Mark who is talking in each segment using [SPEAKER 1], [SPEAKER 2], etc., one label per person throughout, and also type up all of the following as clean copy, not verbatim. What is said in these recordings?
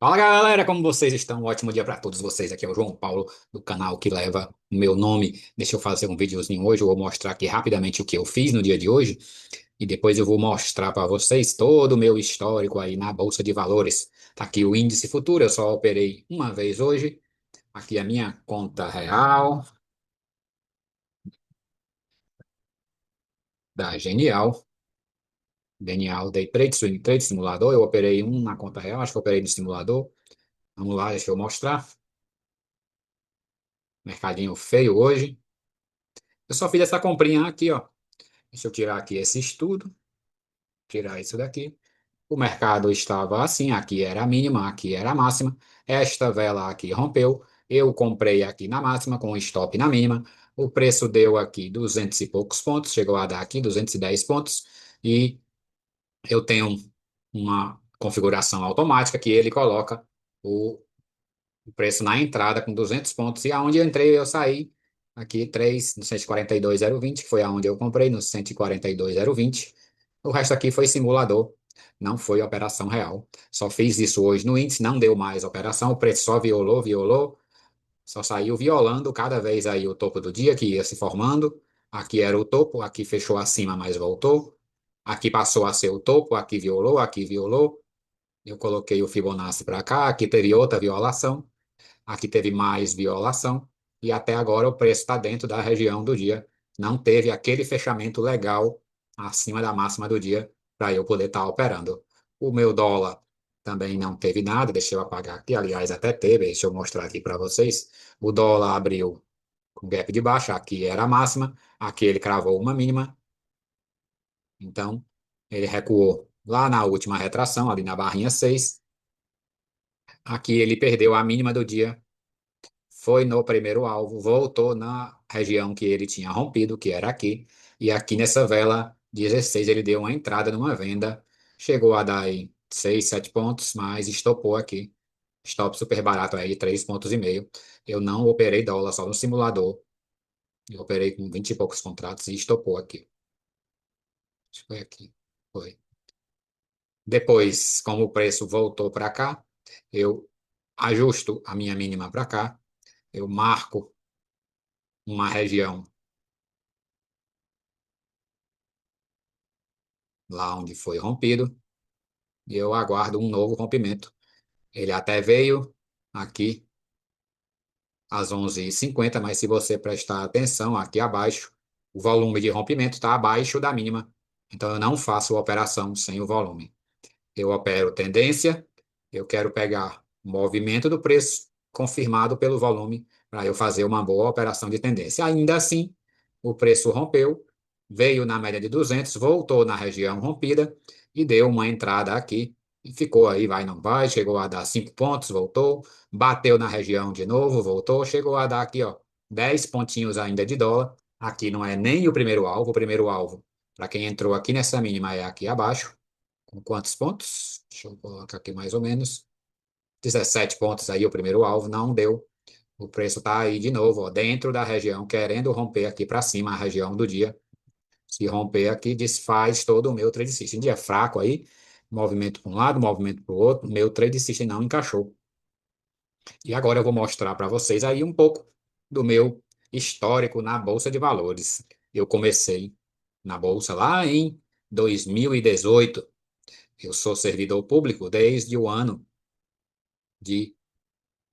[SPEAKER 1] Fala galera, como vocês estão? Um ótimo dia para todos vocês. Aqui é o João Paulo do canal que leva o meu nome. Deixa eu fazer um videozinho hoje. Eu vou mostrar aqui rapidamente o que eu fiz no dia de hoje e depois eu vou mostrar para vocês todo o meu histórico aí na Bolsa de Valores. Tá aqui o índice futuro. Eu só operei uma vez hoje. Aqui a minha conta real da Genial. Genial Day Trade, Swing Trade, simulador. Eu operei um na conta real. Acho que eu operei no simulador. Vamos lá, deixa eu mostrar. Mercadinho feio hoje. Eu só fiz essa comprinha aqui, ó. Deixa eu tirar aqui esse estudo, tirar isso daqui. O mercado estava assim, aqui era a mínima, aqui era a máxima. Esta vela aqui rompeu. Eu comprei aqui na máxima, com o stop na mínima. O preço deu aqui 200 e poucos pontos, chegou a dar aqui 210 pontos. E eu tenho uma configuração automática que ele coloca o o preço na entrada com 200 pontos. E aonde eu entrei, eu saí aqui 3 no 142,020, que foi aonde eu comprei, no 142,020. O resto aqui foi simulador, não foi operação real. Só fiz isso hoje no índice, não deu mais operação, o preço só violou, violou, só saiu violando cada vez aí o topo do dia que ia se formando. Aqui era o topo, aqui fechou acima, mas voltou. Aqui passou a ser o topo, aqui violou, aqui violou. Eu coloquei o Fibonacci para cá, aqui teve outra violação. Aqui teve mais violação e até agora o preço está dentro da região do dia. Não teve aquele fechamento legal acima da máxima do dia para eu poder estar operando. O meu dólar também não teve nada, deixa eu apagar aqui, aliás, até teve, deixa eu mostrar aqui para vocês. O dólar abriu com gap de baixa, aqui era a máxima, aqui ele cravou uma mínima, então ele recuou lá na última retração, ali na barrinha 6. Aqui ele perdeu a mínima do dia, foi no primeiro alvo, voltou na região que ele tinha rompido, que era aqui, e aqui nessa vela 16 ele deu uma entrada numa venda, chegou a dar aí 6, 7 pontos, mas estopou aqui. Stop super barato aí, 3,5 pontos. Eu não operei dólar, só no simulador. Eu operei com 20 e poucos contratos e estopou aqui. Acho que foi aqui. Foi. Depois, como o preço voltou para cá, eu ajusto a minha mínima para cá, eu marco uma região lá onde foi rompido, e eu aguardo um novo rompimento. Ele até veio aqui às 11h50, mas se você prestar atenção aqui abaixo, o volume de rompimento está abaixo da mínima. Então eu não faço operação sem o volume. Eu opero tendência, eu quero pegar o movimento do preço confirmado pelo volume para eu fazer uma boa operação de tendência. Ainda assim, o preço rompeu, veio na média de 200, voltou na região rompida e deu uma entrada aqui. E ficou aí, vai, não vai, chegou a dar 5 pontos, voltou, bateu na região de novo, voltou, chegou a dar aqui, ó, 10 pontinhos ainda de dólar. Aqui não é nem o primeiro alvo, para quem entrou aqui nessa mínima é aqui abaixo. Com quantos pontos? Deixa eu colocar aqui mais ou menos. 17 pontos aí, o primeiro alvo não deu. O preço está aí de novo, ó, dentro da região, querendo romper aqui para cima, a região do dia. Se romper aqui, desfaz todo o meu trade system. Dia fraco aí, movimento para um lado, movimento para o outro, meu trade system não encaixou. E agora eu vou mostrar para vocês aí um pouco do meu histórico na Bolsa de Valores. Eu comecei na Bolsa lá em 2018. Eu sou servidor público desde o ano de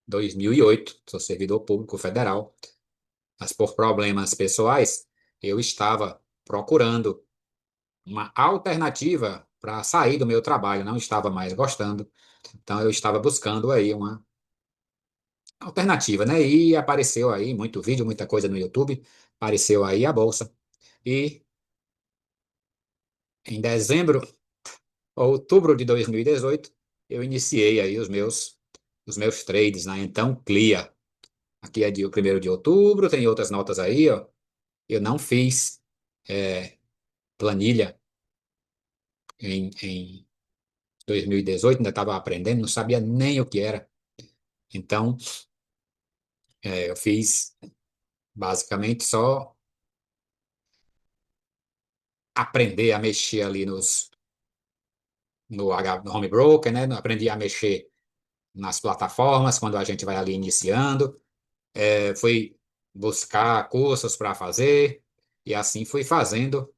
[SPEAKER 1] 2008. Sou servidor público federal, mas por problemas pessoais, eu estava procurando uma alternativa para sair do meu trabalho, não estava mais gostando, então eu estava buscando aí uma alternativa, né? E apareceu aí muito vídeo, muita coisa no YouTube, apareceu aí a bolsa. E em dezembro, outubro de 2018, eu iniciei aí os meus trades na então Clia. Aqui é dia 1º de outubro, tem outras notas aí, ó. Eu não fiz planilha em 2018, ainda estava aprendendo, não sabia nem o que era. Então, eu fiz basicamente só aprender a mexer ali no Home Broker, né? Aprendi a mexer nas plataformas, quando a gente vai ali iniciando. Fui buscar cursos para fazer, e assim fui fazendo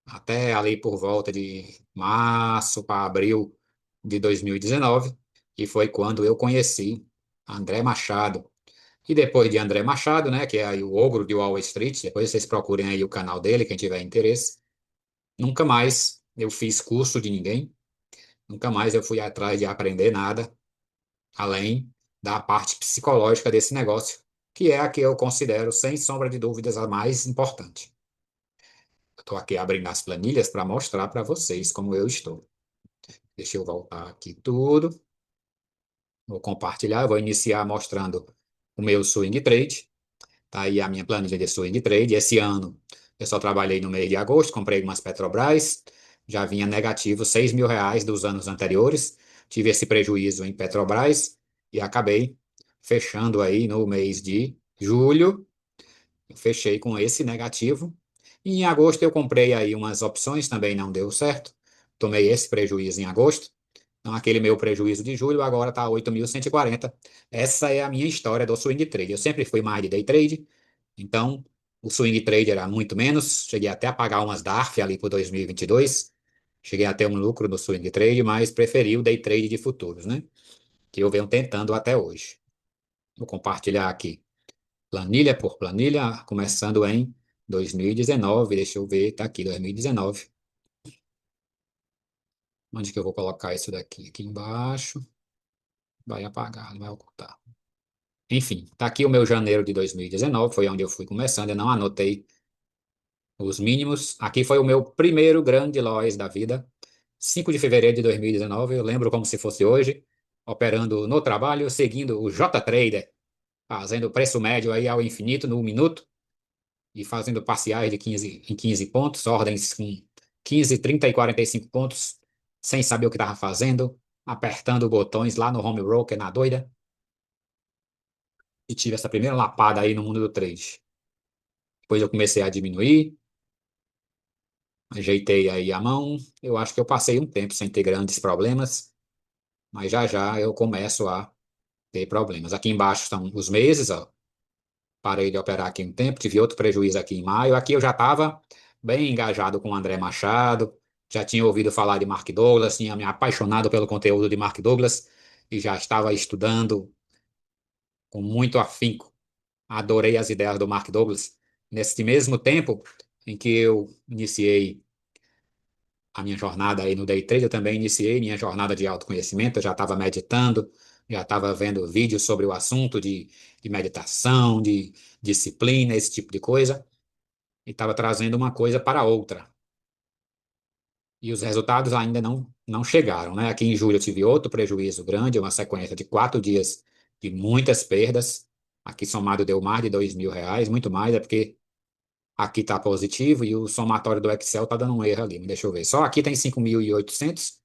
[SPEAKER 1] até ali por volta de março para abril de 2019, que foi quando eu conheci André Machado. E depois de André Machado, né, que é aí o ogro de Wall Street, depois vocês procurem aí o canal dele, quem tiver interesse. Nunca mais eu fiz curso de ninguém, nunca mais eu fui atrás de aprender nada, além da parte psicológica desse negócio, que é a que eu considero, sem sombra de dúvidas, a mais importante. Estou aqui abrindo as planilhas para mostrar para vocês como eu estou. Deixa eu voltar aqui tudo. Vou compartilhar, vou iniciar mostrando o meu swing trade. Tá aí a minha planilha de swing trade. Esse ano eu só trabalhei no mês de agosto, comprei umas Petrobras, já vinha negativo R$ 6.000 dos anos anteriores. Tive esse prejuízo em Petrobras e acabei fechando aí no mês de julho. Eu fechei com esse negativo. E em agosto eu comprei aí umas opções, também não deu certo. Tomei esse prejuízo em agosto. Então, aquele meu prejuízo de julho agora está 8.140. Essa é a minha história do swing trade. Eu sempre fui mais de day trade, então o swing trade era muito menos. Cheguei até a pagar umas DARF ali por 2022. Cheguei a ter um lucro no swing trade, mas preferi o day trade de futuros, né? Que eu venho tentando até hoje. Vou compartilhar aqui planilha por planilha, começando em 2019. Deixa eu ver, tá aqui 2019. Onde que eu vou colocar isso daqui? Aqui embaixo. Vai apagar, não vai ocultar. Enfim, tá aqui o meu janeiro de 2019, foi onde eu fui começando, eu não anotei os mínimos. Aqui foi o meu primeiro grande loss da vida, 5 de fevereiro de 2019, eu lembro como se fosse hoje, operando no trabalho, seguindo o JTrader, fazendo preço médio aí ao infinito no minuto e fazendo parciais de 15 em 15 pontos, ordens com 15, 30 e 45 pontos, sem saber o que estava fazendo, apertando botões lá no home broker na doida. E tive essa primeira lapada aí no mundo do trade. Depois eu comecei a diminuir, ajeitei aí a mão. Eu acho que eu passei um tempo sem ter grandes problemas, mas já já eu começo a ter problemas. Aqui embaixo estão os meses, ó. Parei de operar aqui um tempo, tive outro prejuízo aqui em maio. Aqui eu já estava bem engajado com o André Machado, já tinha ouvido falar de Mark Douglas, tinha me apaixonado pelo conteúdo de Mark Douglas e já estava estudando com muito afinco. Adorei as ideias do Mark Douglas. Nesse mesmo tempo em que eu iniciei a minha jornada aí no Day Trade, eu também iniciei minha jornada de autoconhecimento. Eu já estava meditando, já estava vendo vídeos sobre o assunto de meditação, de disciplina, esse tipo de coisa, e estava trazendo uma coisa para a outra. E os resultados ainda não chegaram, né? Aqui em julho eu tive outro prejuízo grande, uma sequência de 4 dias de muitas perdas. Aqui somado deu mais de R$ 2.000, muito mais, é porque aqui está positivo e o somatório do Excel está dando um erro ali. Deixa eu ver. Só aqui tem 5.800,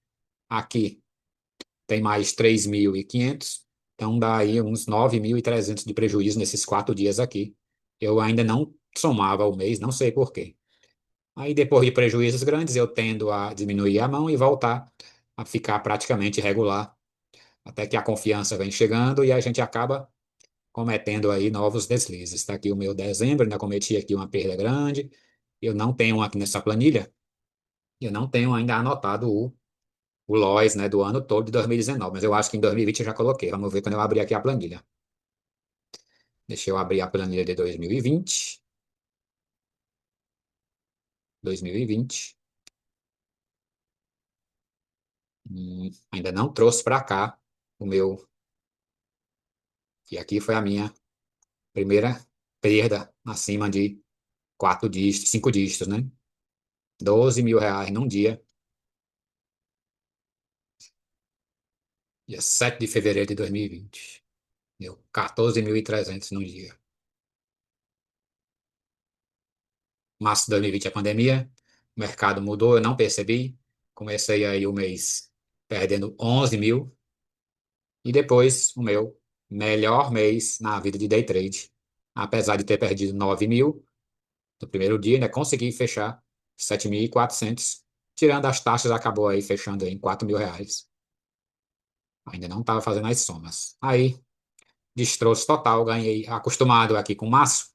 [SPEAKER 1] aqui tem mais 3.500, então dá aí uns 9.300 de prejuízo nesses 4 dias aqui. Eu ainda não somava o mês, não sei por quê. Aí depois de prejuízos grandes, eu tendo a diminuir a mão e voltar a ficar praticamente regular, até que a confiança vem chegando e a gente acaba cometendo aí novos deslizes. Está aqui o meu dezembro, ainda cometi aqui uma perda grande. Eu não tenho aqui nessa planilha, eu não tenho ainda anotado o LOS, né, do ano todo de 2019, mas eu acho que em 2020 eu já coloquei. Vamos ver quando eu abrir aqui a planilha. Deixa eu abrir a planilha de 2020. 2020. Ainda não trouxe para cá o meu. E aqui foi a minha primeira perda acima de 4 dígitos, 5 dígitos, né? R$ 12.000 num dia. Dia 7 de fevereiro de 2020. Deu 14.300 num dia. Março de 2020, a pandemia. O mercado mudou, eu não percebi. Comecei aí o mês perdendo 11 mil. E depois o meu melhor mês na vida de day trade. Apesar de ter perdido 9 mil no primeiro dia, ainda consegui fechar 7.400. Tirando as taxas, acabou aí fechando em R$ 4.000. Ainda não estava fazendo as somas. Aí, destroço total, ganhei acostumado aqui com maço.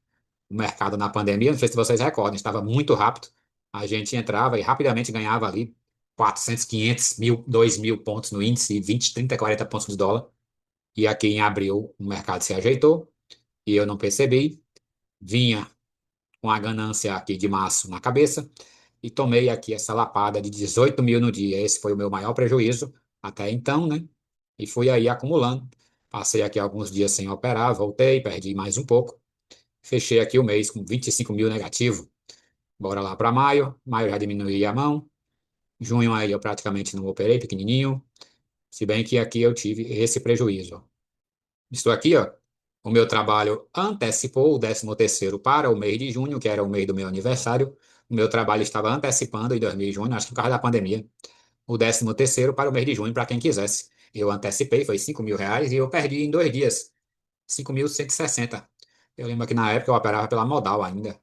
[SPEAKER 1] O mercado na pandemia, não sei se vocês recordam, estava muito rápido. A gente entrava e rapidamente ganhava ali 400, 500, 1.000, 2.000 pontos no índice, 20, 30, 40 pontos de dólar. E aqui em abril o mercado se ajeitou e eu não percebi. Vinha com a ganância aqui de março na cabeça e tomei aqui essa lapada de 18 mil no dia. Esse foi o meu maior prejuízo até então, né? E fui aí acumulando. Passei aqui alguns dias sem operar, voltei, perdi mais um pouco. Fechei aqui o mês com 25 mil negativo. Bora lá para maio. Maio já diminuí a mão. Junho aí eu praticamente não operei, pequenininho. Se bem que aqui eu tive esse prejuízo. Estou aqui, ó. O meu trabalho antecipou o 13º para o mês de junho, que era o mês do meu aniversário. O meu trabalho estava antecipando em 2000 de junho, acho que por causa da pandemia, o 13º para o mês de junho, para quem quisesse. Eu antecipei, foi 5 mil reais e eu perdi em 2 dias, 5.160. Eu lembro que na época eu operava pela Modal ainda.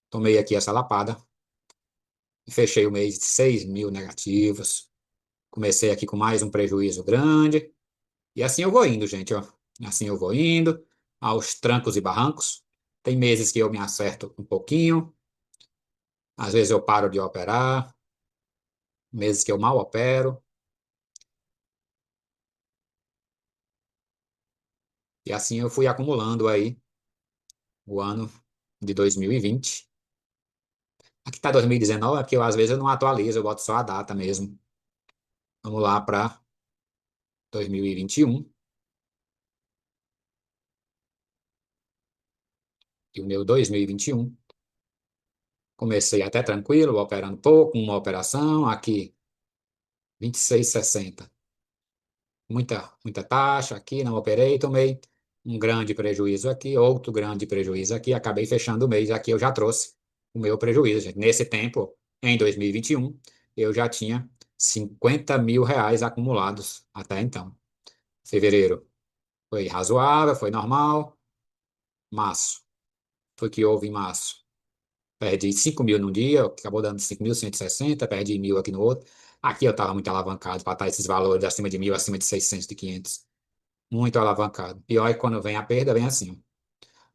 [SPEAKER 1] Tomei aqui essa lapada e fechei o mês de 6 mil negativos. Comecei aqui com mais um prejuízo grande. E assim eu vou indo, gente, ó. Assim eu vou indo, aos trancos e barrancos. Tem meses que eu me acerto um pouquinho, às vezes eu paro de operar, meses que eu mal opero. E assim eu fui acumulando aí o ano de 2020. Aqui tá 2019, é porque às vezes eu não atualizo, eu boto só a data mesmo. Vamos lá para 2021. E o meu 2021, comecei até tranquilo, operando pouco, uma operação, aqui 26,60. Muita taxa aqui, não operei, tomei um grande prejuízo aqui, outro grande prejuízo aqui, acabei fechando o mês. Aqui eu já trouxe o meu prejuízo, gente. Nesse tempo, em 2021, eu já tinha 50 mil reais acumulados até então. Fevereiro foi razoável, foi normal. Março, foi o que houve em março. Perdi 5 mil num dia, acabou dando 5.160, perdi mil aqui no outro. Aqui eu estava muito alavancado para estar esses valores acima de 1.000, acima de 600, de 500. Muito alavancado. Pior é que quando vem a perda, vem assim.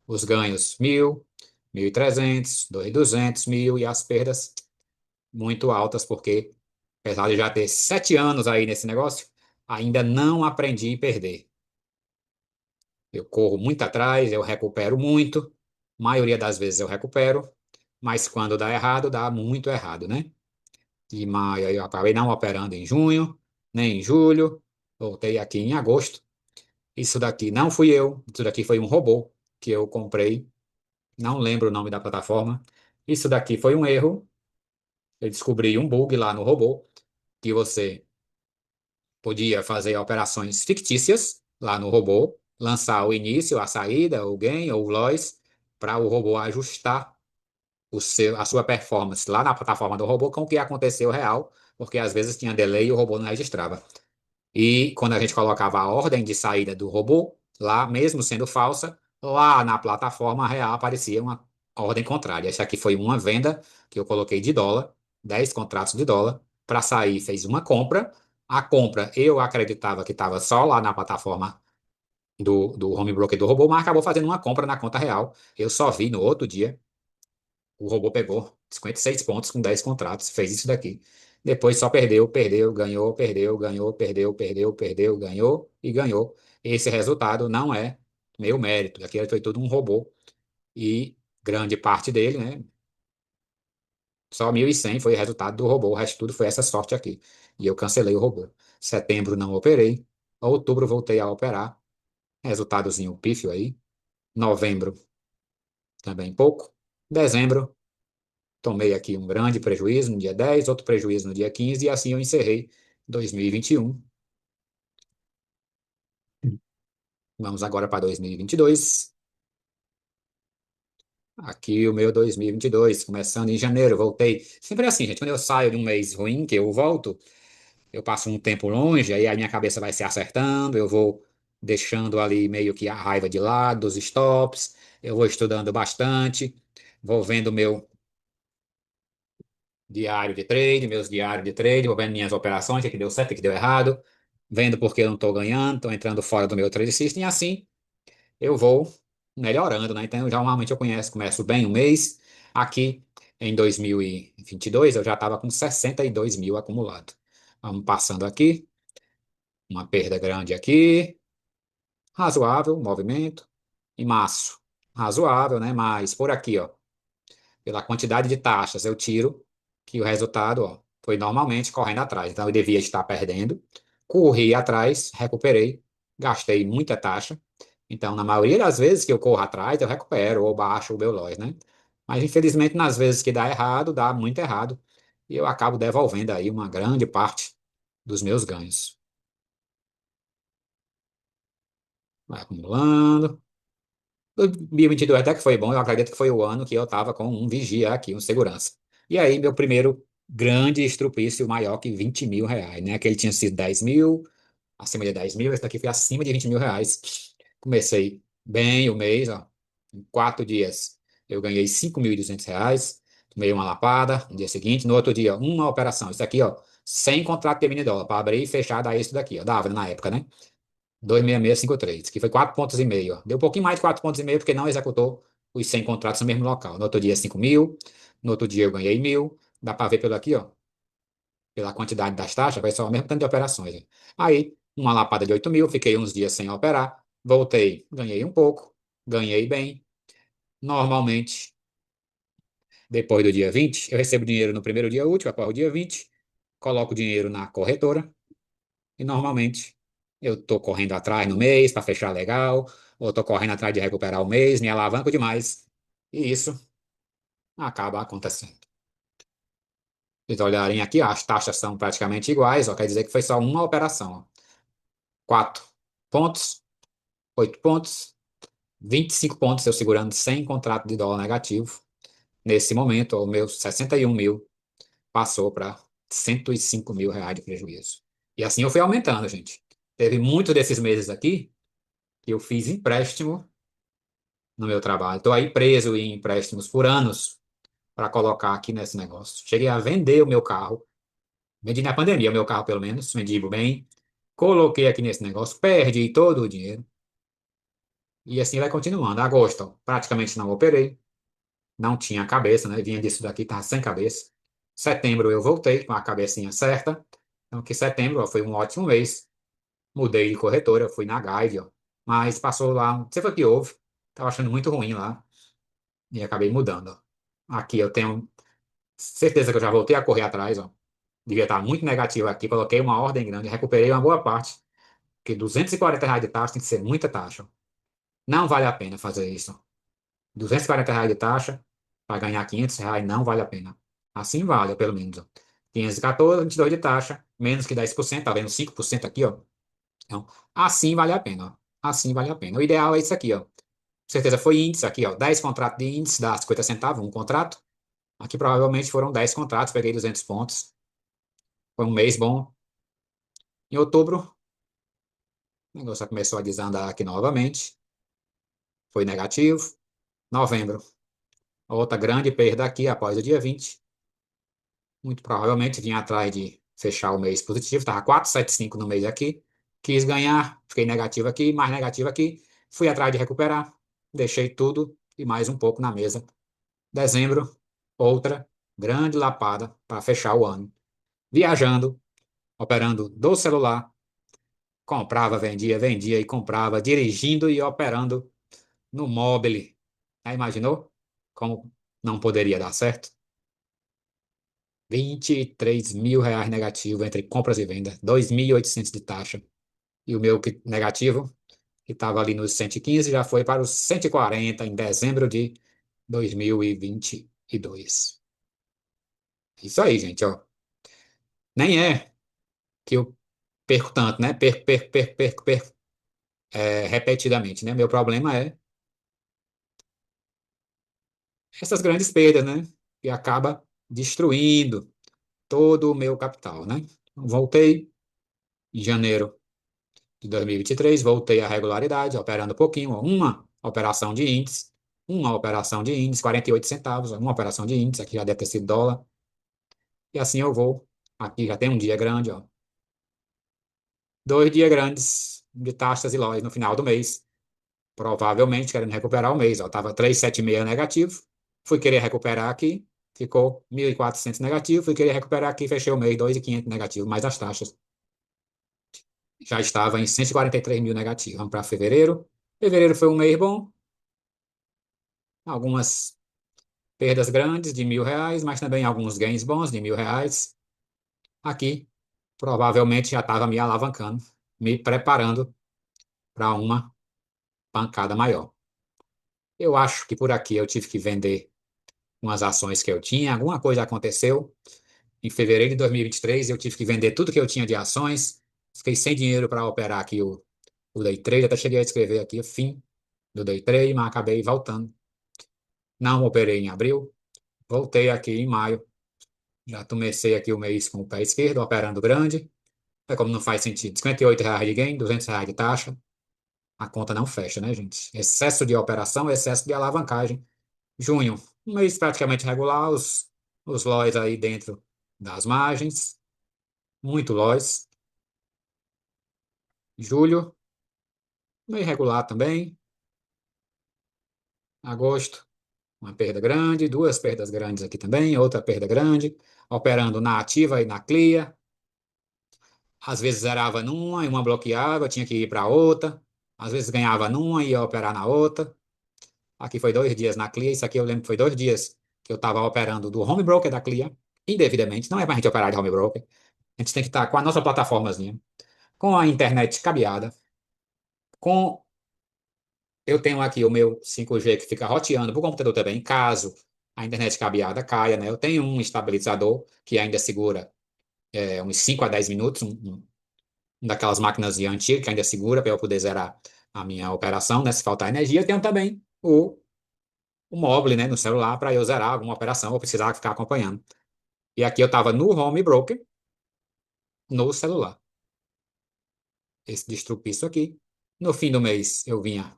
[SPEAKER 1] Os ganhos, 1.000, 1.300, 2.200, 1.000 e as perdas muito altas, porque apesar de já ter 7 anos aí nesse negócio, ainda não aprendi a perder. Eu corro muito atrás, eu recupero muito, maioria das vezes eu recupero, mas quando dá errado, dá muito errado, né? De maio eu acabei não operando em junho, nem em julho, voltei aqui em agosto. Isso daqui não fui eu, isso daqui foi um robô que eu comprei, não lembro o nome da plataforma. Isso daqui foi um erro. Eu descobri um bug lá no robô que você podia fazer operações fictícias lá no robô, lançar o início, a saída, o gain ou o loss, para o robô ajustar a sua performance lá na plataforma do robô com o que aconteceu real, porque às vezes tinha delay e o robô não registrava. E quando a gente colocava a ordem de saída do robô, lá, mesmo sendo falsa, lá na plataforma real aparecia uma ordem contrária. Essa aqui foi uma venda que eu coloquei de dólar, 10 contratos de dólar, para sair, fez uma compra. A compra eu acreditava que estava só lá na plataforma do home broker do robô, mas acabou fazendo uma compra na conta real. Eu só vi no outro dia. O robô pegou 56 pontos com 10 contratos, fez isso daqui. Depois só perdeu, perdeu, ganhou, perdeu, ganhou, perdeu, perdeu, perdeu, ganhou e ganhou. Esse resultado não é meu mérito. Aquilo foi tudo um robô. E grande parte dele, né? Só 1.100 foi o resultado do robô. O resto tudo foi essa sorte aqui. E eu cancelei o robô. Setembro não operei. Outubro voltei a operar. Resultadozinho pífio aí. Novembro também pouco. Dezembro tomei aqui um grande prejuízo no dia 10, outro prejuízo no dia 15, e assim eu encerrei 2021. Vamos agora para 2022. Aqui o meu 2022, começando em janeiro, voltei. Sempre assim, gente, quando eu saio de um mês ruim, que eu volto, eu passo um tempo longe, aí a minha cabeça vai se acertando, eu vou deixando ali meio que a raiva de lado, os stops, eu vou estudando bastante, vou vendo meu diário de trade, meus diários de trade, vou vendo minhas operações, o que deu certo, o que deu errado, vendo porque eu não estou ganhando, estou entrando fora do meu trade system, e assim eu vou melhorando, né? Então, já normalmente começo bem um mês. Aqui em 2022, eu já estava com 62 mil acumulado. Vamos passando aqui, uma perda grande aqui, razoável, movimento. Em março, razoável, né? Mas por aqui, ó, pela quantidade de taxas, eu tiro que o resultado, ó, foi normalmente correndo atrás. Então, eu devia estar perdendo. Corri atrás, recuperei, gastei muita taxa. Então, na maioria das vezes que eu corro atrás, eu recupero ou baixo o meu loss, né? Mas, infelizmente, nas vezes que dá errado, dá muito errado. E eu acabo devolvendo aí uma grande parte dos meus ganhos. Vai acumulando. 2022 até que foi bom, eu acredito que foi o ano que eu estava com um vigia aqui, um segurança. E aí, meu primeiro grande estrupício maior que 20 mil reais, né? Aquele tinha sido 10 mil, acima de 10 mil, esse daqui foi acima de 20 mil reais. Comecei bem o mês, ó, em 4 dias. Eu ganhei 5.200 reais, tomei uma lapada no dia seguinte, no outro dia, uma operação. Isso aqui, ó, sem contrato de mini dólar, para abrir e fechar, dá isso daqui, ó, dava na época, né? 26653, que foi 4,5 pontos. Deu um pouquinho mais de 4,5 pontos porque não executou os 100 contratos no mesmo local. No outro dia, 5 mil. No outro dia, eu ganhei 1.000. Dá para ver pelo aqui, ó, pela quantidade das taxas, vai só o mesmo tanto de operações. Aí, uma lapada de 8 mil, fiquei uns dias sem operar. Voltei, ganhei um pouco, ganhei bem. Normalmente, depois do dia 20, eu recebo dinheiro no primeiro dia útil, após o dia 20, coloco o dinheiro na corretora. E normalmente eu estou correndo atrás no mês para fechar legal, ou estou correndo atrás de recuperar o mês, me alavanco demais. E isso acaba acontecendo. Se vocês olharem aqui, ó, as taxas são praticamente iguais, ó, quer dizer que foi só uma operação. Ó. 4 pontos, 8 pontos, 25 pontos eu segurando sem contrato de dólar negativo. Nesse momento, o meu 61 mil passou para 105 mil reais de prejuízo. E assim eu fui aumentando, gente. Teve muitos desses meses aqui que eu fiz empréstimo no meu trabalho. Estou aí preso em empréstimos por anos para colocar aqui nesse negócio. Cheguei a vender o meu carro, vendi na pandemia o meu carro pelo menos, vendi bem, coloquei aqui nesse negócio, perdi todo o dinheiro e assim vai continuando. Agosto, praticamente não operei, não tinha cabeça, né? Vinha disso daqui, estava sem cabeça. Setembro eu voltei com a cabecinha certa, então que setembro ó, foi um ótimo mês. Mudei de corretora, fui na Guide, ó, mas passou lá, não sei o que houve, estava achando muito ruim lá. E acabei mudando. Ó. Aqui eu tenho certeza que eu já voltei a correr atrás, ó. Devia estar muito negativo aqui. Coloquei uma ordem grande, recuperei uma boa parte. Porque R$ 240 de taxa tem que ser muita taxa. Não vale a pena fazer isso. R$ 240 de taxa para ganhar R$ 500 não vale a pena. Assim vale, pelo menos. Ó. 514, 22 de taxa, menos que 10%, tá vendo? 5% aqui, ó. Então, assim vale a pena, ó. Assim vale a pena. O ideal é isso aqui, ó. Com certeza foi índice aqui, ó. 10 contratos de índice dá 50 centavos, um contrato. Aqui provavelmente foram 10 contratos, peguei 200 pontos. Foi um mês bom. Em outubro, o negócio já começou a desandar aqui novamente. Foi negativo. Novembro, outra grande perda aqui após o dia 20. Muito provavelmente vinha atrás de fechar o mês positivo. Estava 475 no mês aqui. Quis ganhar, fiquei negativo aqui, mais negativo aqui. Fui atrás de recuperar. Deixei tudo e mais um pouco na mesa. Dezembro, outra grande lapada para fechar o ano. Viajando, operando do celular. Comprava, vendia, vendia e comprava, dirigindo e operando no mobile. Aí imaginou como não poderia dar certo? R$ 23 mil negativo entre compras e vendas, 2.800 de taxa. E o meu negativo, que estava ali nos 115, já foi para os 140 em dezembro de 2022. Isso aí, gente, ó. Nem é que eu perco tanto, né? Perco, repetidamente, né? Meu problema é essas grandes perdas, né? Que acaba destruindo todo o meu capital, né? Voltei em janeiro de 2023, voltei à regularidade, operando um pouquinho, uma operação de índice, 48 centavos, uma operação de índice, aqui já deve ter sido dólar, e assim eu vou. Aqui já tem um dia grande, ó. Dois dias grandes de taxas e lojas no final do mês, provavelmente querendo recuperar o mês. Estava 376 negativo, fui querer recuperar aqui, ficou 1.400 negativo, fui querer recuperar aqui, fechei o mês 2.500 negativo, mais as taxas. Já estava em 143 mil negativo. Vamos para fevereiro. Fevereiro foi um mês bom, algumas perdas grandes de R$ 1.000, mas também alguns ganhos bons de R$ 1.000. Aqui, provavelmente já estava me alavancando, me preparando para uma pancada maior. Eu acho que por aqui eu tive que vender umas ações que eu tinha, alguma coisa aconteceu. Em fevereiro de 2023, eu tive que vender tudo que eu tinha de ações, fiquei sem dinheiro para operar aqui o day trade, até cheguei a escrever aqui o fim do day trade, mas acabei voltando. Não operei em abril, voltei aqui em maio. Já comecei aqui o mês com o pé esquerdo, operando grande. É como não faz sentido. R$ 58 de gain, R$ 200 de taxa. A conta não fecha, né, gente? Excesso de operação, excesso de alavancagem. Junho, um mês praticamente regular, os LOIs aí dentro das margens, muito LOIs. Julho, meio regular também. Agosto, uma perda grande, duas perdas grandes aqui também, outra perda grande. Operando na ativa e na clear. Às vezes zerava numa e uma bloqueava, tinha que ir para outra. Às vezes ganhava numa e ia operar na outra. Aqui foi 2 dias na Clear. Isso aqui eu lembro que foi 2 dias que eu estava operando do home broker da Clear, indevidamente. Não é para a gente operar de home broker. A gente tem que estar com a nossa plataformazinha, com a internet cabeada, com. Eu tenho aqui o meu 5G que fica roteando para o computador também, caso a internet cabeada caia, né? Eu tenho um estabilizador que ainda segura uns 5 a 10 minutos, daquelas máquinas antigas que ainda segura para eu poder zerar a minha operação, né? Se faltar energia, eu tenho também o mobile, né, no celular para eu zerar alguma operação ou precisar ficar acompanhando. E aqui eu estava no home broker, no celular. Esse destrupiço aqui. No fim do mês, eu vinha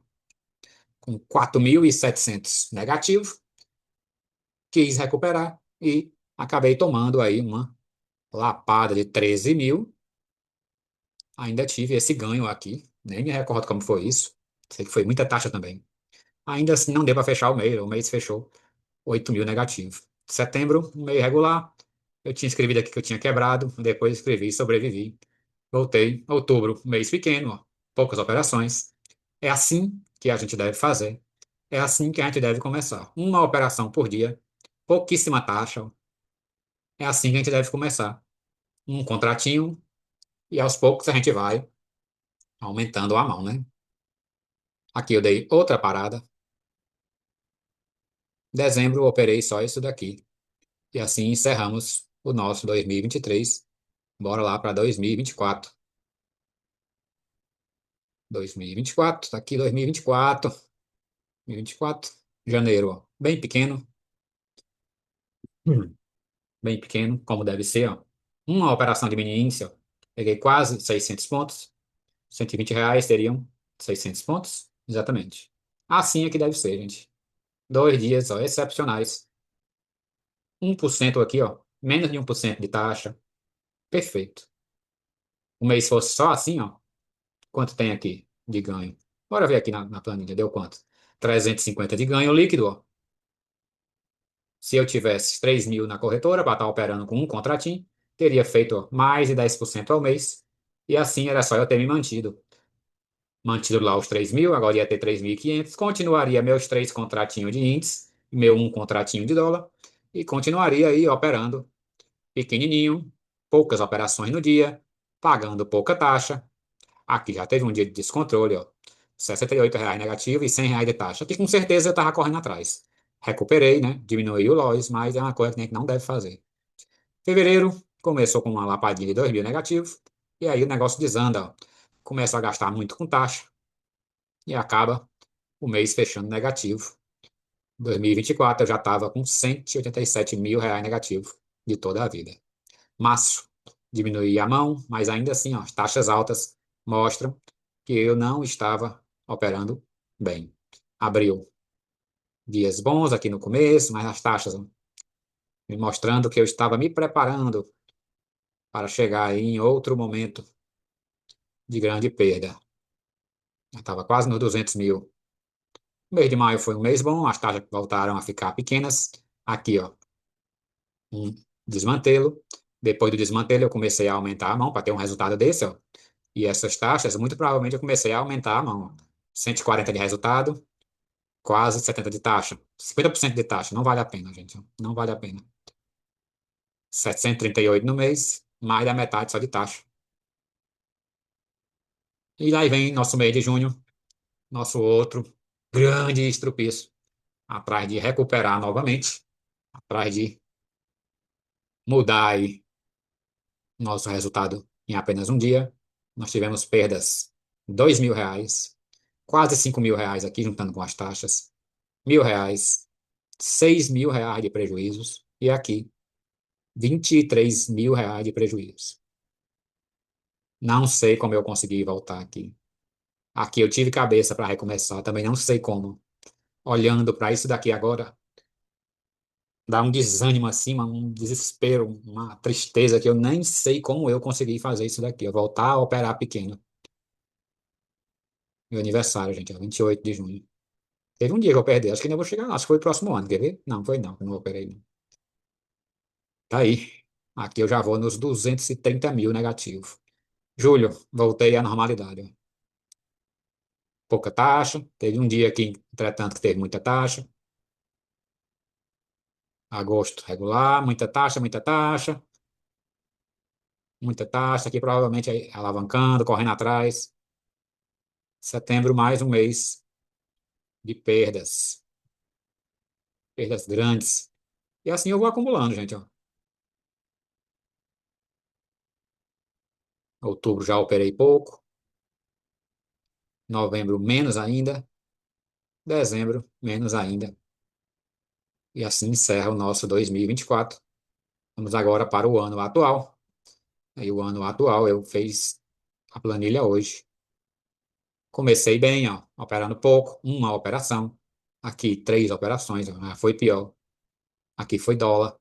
[SPEAKER 1] com 4.700 negativo, quis recuperar e acabei tomando aí uma lapada de 13 mil. Ainda tive esse ganho aqui, nem me recordo como foi isso. Sei que foi muita taxa também. Ainda assim, não deu para fechar o mês fechou 8 mil negativo. Setembro, meio regular. Eu tinha escrevido aqui que eu tinha quebrado, depois escrevi, sobrevivi. Voltei. Outubro, mês pequeno, ó, poucas operações. É assim que a gente deve fazer. É assim que a gente deve começar. Uma operação por dia, pouquíssima taxa. É assim que a gente deve começar. Um contratinho e aos poucos a gente vai aumentando a mão, né? Aqui eu dei outra parada. Dezembro eu operei só isso daqui. E assim encerramos o nosso 2023. Bora lá para 2024. 2024, tá aqui 2024. 2024, janeiro, ó, bem pequeno. Bem pequeno, como deve ser, ó. Uma operação de mini índice, ó. Peguei quase 600 pontos. R$ 120 teriam 600 pontos. Exatamente. Assim é que deve ser, gente. 2 dias, ó, excepcionais. 1% aqui, ó. Menos de 1% de taxa. Perfeito. O mês fosse só assim, ó. Quanto tem aqui de ganho? Bora ver aqui na planilha, deu quanto? 350 de ganho líquido, ó. Se eu tivesse 3 mil na corretora para estar operando com um contratinho, teria feito ó, mais de 10% ao mês. E assim era só eu ter me mantido. Mantido lá os 3 mil, agora ia ter 3.500. Continuaria meus três contratinhos de índice, meu um contratinho de dólar. E continuaria aí operando pequenininho, poucas operações no dia, pagando pouca taxa. Aqui já teve um dia de descontrole, ó. R$ 68 negativo e R$ 100 de taxa. Aqui com certeza eu estava correndo atrás. Recuperei, né? Diminuí o loss, mas é uma coisa que a gente não deve fazer. Fevereiro começou com uma lapadinha de 2 mil negativo. E aí o negócio desanda, ó. Começa a gastar muito com taxa e acaba o mês fechando negativo. 2024 eu já estava com R$ 187 mil negativo de toda a vida. Março, diminuí a mão, mas ainda assim, ó, as taxas altas mostram que eu não estava operando bem. Abril, dias bons aqui no começo, mas as taxas ó, me mostrando que eu estava me preparando para chegar aí em outro momento de grande perda. Já estava quase nos 200 mil. O mês de maio foi um mês bom, as taxas voltaram a ficar pequenas. Aqui, ó, um desmantelo. Depois do desmantelo, eu comecei a aumentar a mão para ter um resultado desse, ó. E essas taxas, muito provavelmente, eu comecei a aumentar a mão, ó. 140 de resultado, quase 70 de taxa. 50% de taxa, não vale a pena, gente. Não vale a pena. 738 no mês, mais da metade só de taxa. E aí vem nosso mês de junho, nosso outro grande estrupiço, atrás de recuperar novamente, atrás de mudar aí nosso resultado em apenas um dia. Nós tivemos perdas R$ 2.000, quase R$ 5.000 aqui, juntando com as taxas, R$ 1.000, R$ 6.000 de prejuízos, e aqui, R$ 23.000 de prejuízos. Não sei como eu consegui voltar aqui. Aqui eu tive cabeça para recomeçar, também não sei como. Olhando para isso daqui agora, dá um desânimo assim, um desespero, uma tristeza que eu nem sei como eu consegui fazer isso daqui. Eu voltar a operar pequeno. Meu aniversário, gente, é 28 de junho. Teve um dia que eu perdi, acho que ainda vou chegar lá, acho que foi o próximo ano, quer ver? Não, foi não, eu não operei não. Tá aí. Aqui eu já vou nos 230 mil negativo. Julho, voltei à normalidade. Pouca taxa, teve um dia aqui, entretanto, que teve muita taxa. Agosto, regular, muita taxa, muita taxa, aqui provavelmente aí alavancando, correndo atrás. Setembro, mais um mês de perdas, perdas grandes. E assim eu vou acumulando, gente, ó. Outubro já operei pouco, novembro menos ainda, dezembro menos ainda. E assim encerra o nosso 2024. Vamos agora para o ano atual. Aí o ano atual eu fiz a planilha hoje. Comecei bem, ó, operando pouco, uma operação. Aqui, três operações, ó, foi pior. Aqui foi dólar.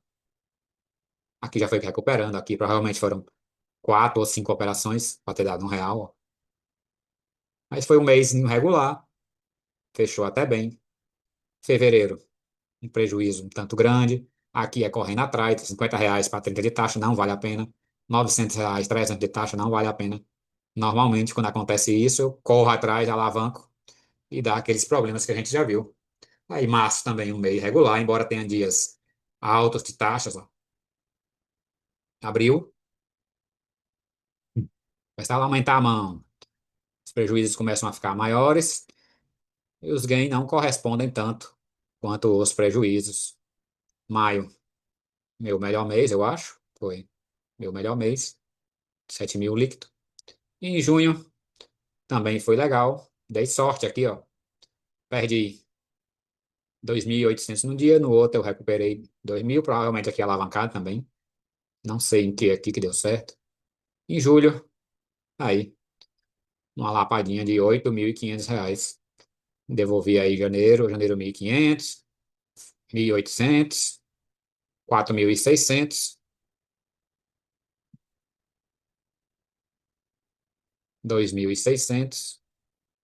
[SPEAKER 1] Aqui já foi recuperando. Aqui provavelmente foram quatro ou cinco operações para ter dado R$ 1. Ó. Mas foi um mês irregular. Fechou até bem. Fevereiro, um prejuízo um tanto grande. Aqui é correndo atrás, R$ 50 para 30 de taxa, não vale a pena. R$ 900, 300 de taxa, não vale a pena. Normalmente, quando acontece isso, eu corro atrás, alavanco e dá aqueles problemas que a gente já viu. Aí, março também um mês regular, embora tenha dias altos de taxas. Ó. Abril, vai estar a aumentar a mão. Os prejuízos começam a ficar maiores e os ganhos não correspondem tanto quanto os prejuízos. Maio, meu melhor mês, eu acho. Foi meu melhor mês, 7 mil líquido. E em junho também foi legal. Dei sorte aqui, ó. Perdi 2.800 no dia, no outro eu recuperei 2.000, provavelmente aqui alavancado também. Não sei em que aqui que deu certo. Em julho, aí, uma lapadinha de R$ 8.500. Devolvi aí janeiro 1.500, 1.800, 4.600, 2.600,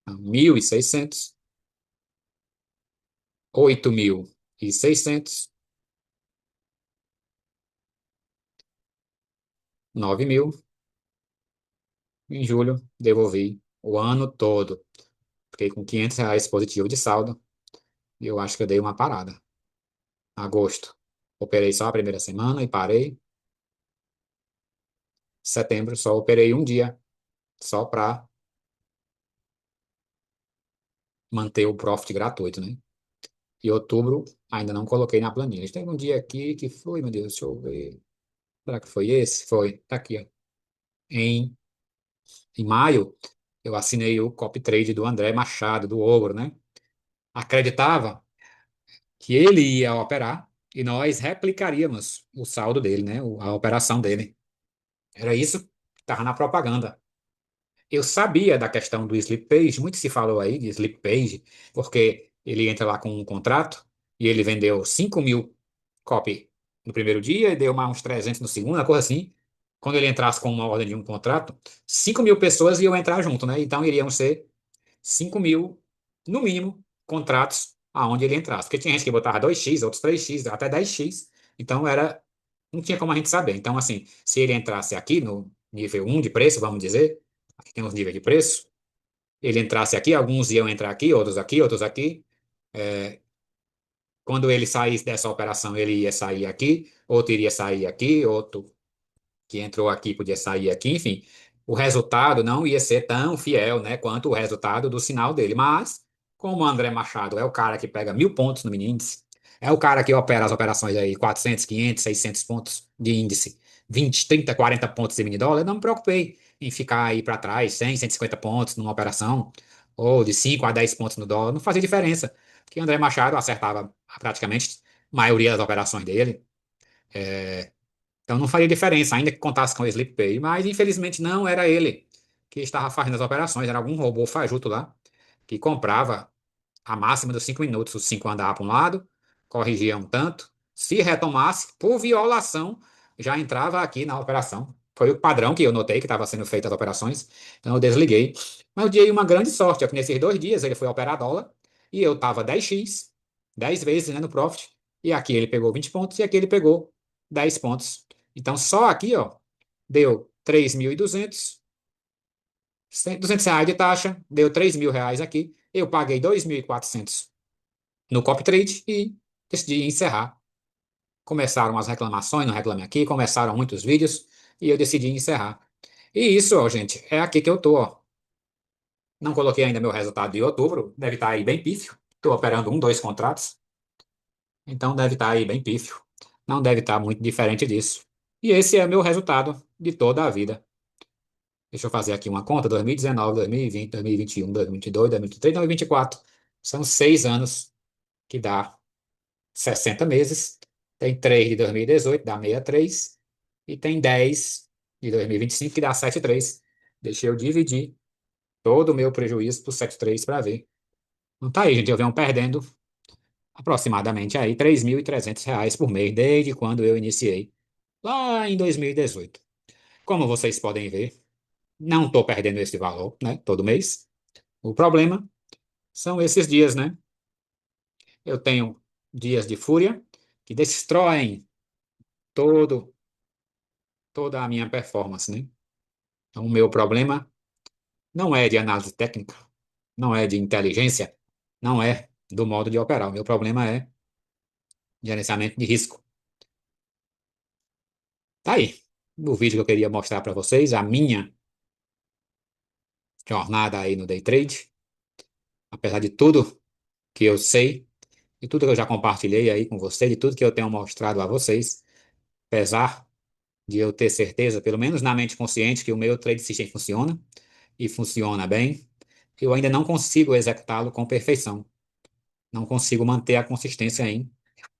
[SPEAKER 1] 1.600, 8.600, 9.000. Em julho, devolvi o ano todo. Fiquei com R$ 500 positivo de saldo e eu acho que eu dei uma parada. Agosto, operei só a primeira semana e parei. Setembro, só operei um dia, só para manter o profit gratuito, né? E outubro, ainda não coloquei na planilha. Teve um dia aqui que foi, meu Deus, deixa eu ver. Será que foi esse? Foi. Tá aqui, ó. Em, em maio, eu assinei o copy trade do André Machado, do Ogro, né? Acreditava que ele ia operar e nós replicaríamos o saldo dele, né? A operação dele. Era isso que estava na propaganda. Eu sabia da questão do slip page, muito se falou aí de slip page, porque ele entra lá com um contrato e ele vendeu 5.000 copy no primeiro dia e deu mais uns 300 no segundo, uma coisa assim. quando ele entrasse com uma ordem de um contrato, 5.000 pessoas iam entrar junto, né? Então iriam ser 5.000, no mínimo, contratos aonde ele entrasse. Porque tinha gente que botava 2x, outros 3x, até 10x. Então era, não tinha como a gente saber. Então, assim, se ele entrasse aqui no nível 1 de preço, vamos dizer, aqui tem os níveis de preço, ele entrasse aqui, alguns iam entrar aqui, outros aqui, outros aqui. Quando ele saísse dessa operação, ele ia sair aqui, outro iria sair aqui, outro que entrou aqui podia sair aqui, enfim, o resultado não ia ser tão fiel, né, quanto o resultado do sinal dele. Mas, como o André Machado é o cara que pega 1.000 pontos no mini índice, é o cara que opera as operações aí, 400, 500, 600 pontos de índice, 20, 30, 40 pontos de mini dólar, eu não me preocupei em ficar aí para trás, 100, 150 pontos numa operação, ou de 5 a 10 pontos no dólar, não fazia diferença, porque o André Machado acertava praticamente a maioria das operações dele. Então não faria diferença, ainda que contasse com o Sleep Pay. Mas infelizmente não era ele que estava fazendo as operações, era algum robô fajuto lá que comprava a máxima dos 5 minutos. Os 5 andavam para um lado, corrigia um tanto. Se retomasse, por violação, já entrava aqui na operação. Foi o padrão que eu notei que estava sendo feito as operações, então eu desliguei. Mas eu dei uma grande sorte, é que nesses 2 dias ele foi operar dólar e eu estava 10x, 10 vezes, né, no profit. E aqui ele pegou 20 pontos e aqui ele pegou 10 pontos. Então só aqui, ó, deu 3.200, R$ 200 de taxa, deu R$ 3.000 aqui. Eu paguei 2.400 no copy trade e decidi encerrar. Começaram as reclamações no Reclame Aqui, começaram muitos vídeos e eu decidi encerrar. E isso, ó, gente, é aqui que eu tô, ó. Não coloquei ainda meu resultado de outubro, deve estar aí bem pífio. Estou operando um, dois contratos, então deve estar aí bem pífio. Não deve estar muito diferente disso. E esse é meu resultado de toda a vida. Deixa eu fazer aqui uma conta: 2019, 2020, 2021, 2022, 2023, 2024. São 6 anos, que dá 60 meses. Tem 3 de 2018, dá 63. E tem 10 de 2025, que dá 73. Deixa eu dividir todo o meu prejuízo por 73 para ver. Não tá aí, gente. Eu venho perdendo aproximadamente aí R$ 3.300 por mês, desde quando eu iniciei, lá em 2018. Como vocês podem ver, não estou perdendo esse valor, né, todo mês. O problema são esses dias, né? Eu tenho dias de fúria que destroem todo, toda a minha performance, né? Então, o meu problema não é de análise técnica, não é de inteligência, não é do modo de operar. O meu problema é gerenciamento de risco. Tá aí. O vídeo que eu queria mostrar para vocês, a minha jornada aí no day trade, apesar de tudo que eu sei, de tudo que eu já compartilhei aí com vocês, de tudo que eu tenho mostrado a vocês, apesar de eu ter certeza, pelo menos na mente consciente, que o meu trade system funciona e funciona bem, eu ainda não consigo executá-lo com perfeição. Não consigo manter a consistência em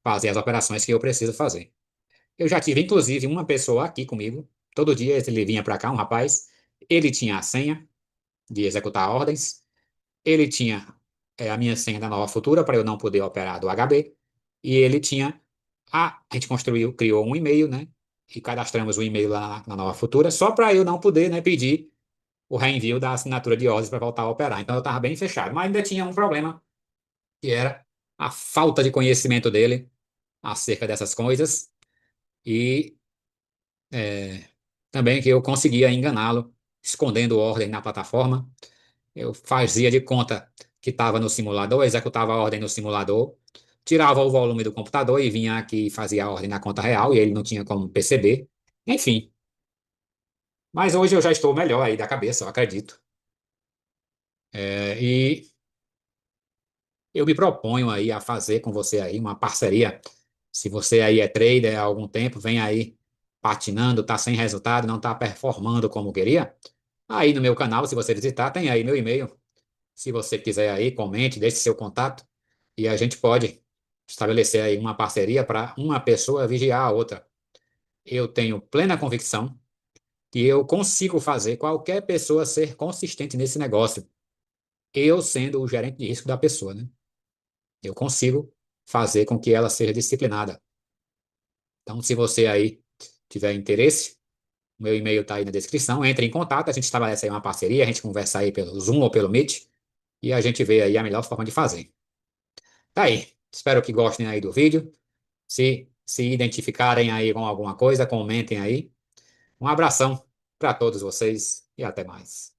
[SPEAKER 1] fazer as operações que eu preciso fazer. Eu já tive, inclusive, uma pessoa aqui comigo. Todo dia ele vinha para cá, um rapaz. Ele tinha a senha de executar ordens. Ele tinha a minha senha da Nova Futura para eu não poder operar do HB. E ele tinha a gente construiu, criou um e-mail, né? E cadastramos o e-mail lá na Nova Futura, só para eu não poder, né, pedir o reenvio da assinatura de ordens para voltar a operar. Então eu estava bem fechado. Mas ainda tinha um problema, que era a falta de conhecimento dele acerca dessas coisas. E também que eu conseguia enganá-lo, escondendo ordem na plataforma. Eu fazia de conta que estava no simulador, executava a ordem no simulador, tirava o volume do computador e vinha aqui e fazia a ordem na conta real, e ele não tinha como perceber. Enfim, mas hoje eu já estou melhor aí da cabeça, eu acredito. E eu me proponho aí a fazer com você aí uma parceria. Se você aí é trader há algum tempo, vem aí patinando, está sem resultado, não está performando como queria. Aí no meu canal, se você visitar, tem aí meu e-mail. Se você quiser aí, comente, deixe seu contato e a gente pode estabelecer aí uma parceria para uma pessoa vigiar a outra. Eu tenho plena convicção que eu consigo fazer qualquer pessoa ser consistente nesse negócio, eu sendo o gerente de risco da pessoa, né? Eu consigo fazer com que ela seja disciplinada. Então, se você aí tiver interesse, O meu e-mail está aí na descrição. Entre em contato, a gente estabelece aí uma parceria, a gente conversa aí pelo Zoom ou pelo Meet e a gente vê aí a melhor forma de fazer. Tá aí. Espero que gostem aí do vídeo. Se identificarem aí com alguma coisa, comentem aí. Um abração para todos vocês e até mais.